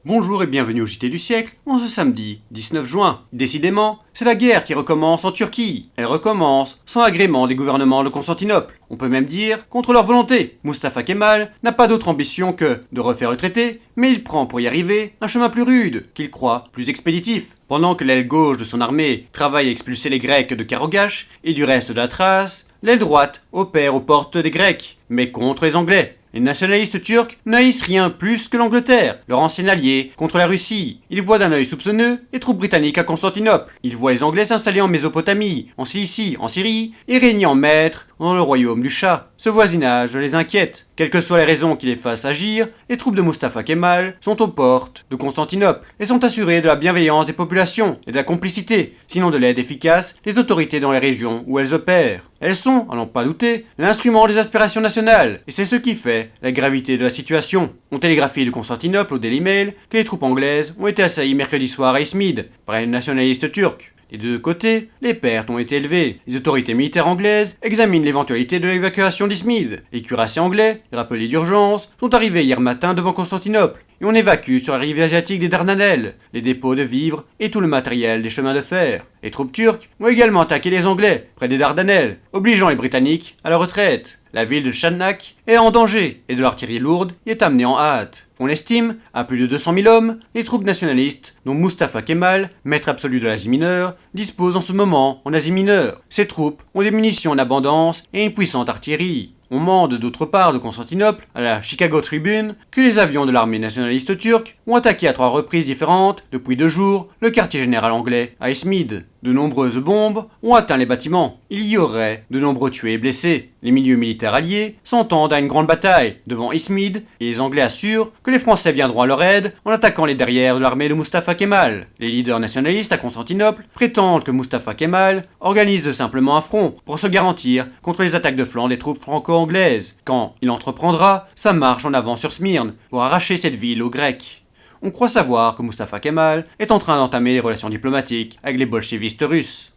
Bonjour et bienvenue au JT du siècle, en ce samedi 19 juin. Décidément, c'est la guerre qui recommence en Turquie. Elle recommence sans agrément des gouvernements de Constantinople. On peut même dire contre leur volonté. Mustafa Kemal n'a pas d'autre ambition que de refaire le traité, mais il prend pour y arriver un chemin plus rude, qu'il croit plus expéditif. Pendant que l'aile gauche de son armée travaille à expulser les Grecs de Karaogâch et du reste de la Thrace, l'aile droite opère aux portes des Grecs, mais contre les Anglais. Les nationalistes turcs n'haïssent rien plus que l'Angleterre, leur ancien allié, contre la Russie. Ils voient d'un œil soupçonneux les troupes britanniques à Constantinople. Ils voient les Anglais s'installer en Mésopotamie, en Cilicie, en Syrie, et régner en maître dans le royaume du Shah. Ce voisinage les inquiète. Quelles que soient les raisons qui les fassent agir, les troupes de Mustafa Kemal sont aux portes de Constantinople et sont assurées de la bienveillance des populations et de la complicité, sinon de l'aide efficace, des autorités dans les régions où elles opèrent. Elles sont, à n'en pas douter, l'instrument des aspirations nationales, et c'est ce qui fait la gravité de la situation. On télégraphie de Constantinople au Daily Mail que les troupes anglaises ont été assaillies mercredi soir à Izmid par les nationalistes turcs. Des deux côtés, les pertes ont été élevées. Les autorités militaires anglaises examinent l'éventualité de l'évacuation d'Izmid. Les cuirassiers anglais, rappelés d'urgence, sont arrivés hier matin devant Constantinople et on évacue sur la rive asiatique des Dardanelles les dépôts de vivres et tout le matériel des chemins de fer. Les troupes turques ont également attaqué les Anglais près des Dardanelles, obligeant les Britanniques à la retraite. La ville de Şırnak est en danger et de l'artillerie lourde y est amenée en hâte. On estime à plus de 200 000 hommes, les troupes nationalistes, dont Mustafa Kemal, maître absolu de l'Asie mineure, disposent en ce moment en Asie mineure. Ces troupes ont des munitions en abondance et une puissante artillerie. On mande d'autre part de Constantinople, à la Chicago Tribune, que les avions de l'armée nationaliste turque ont attaqué à 3 reprises différentes, depuis 2 jours, le quartier général anglais à Izmid. De nombreuses bombes ont atteint les bâtiments. Il y aurait de nombreux tués et blessés. Les milieux militaires alliés s'entendent à une grande bataille devant Izmid et les Anglais assurent que les Français viendront à leur aide en attaquant les derrières de l'armée de Mustafa Kemal. Les leaders nationalistes à Constantinople prétendent que Mustafa Kemal organise simplement un front pour se garantir contre les attaques de flanc des troupes franco-anglaises, quand il entreprendra sa marche en avant sur Smyrne pour arracher cette ville aux Grecs. On croit savoir que Mustafa Kemal est en train d'entamer des relations diplomatiques avec les bolchevistes russes.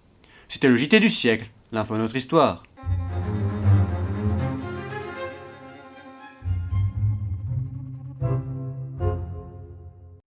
C'était le JT du siècle, l'info de notre histoire.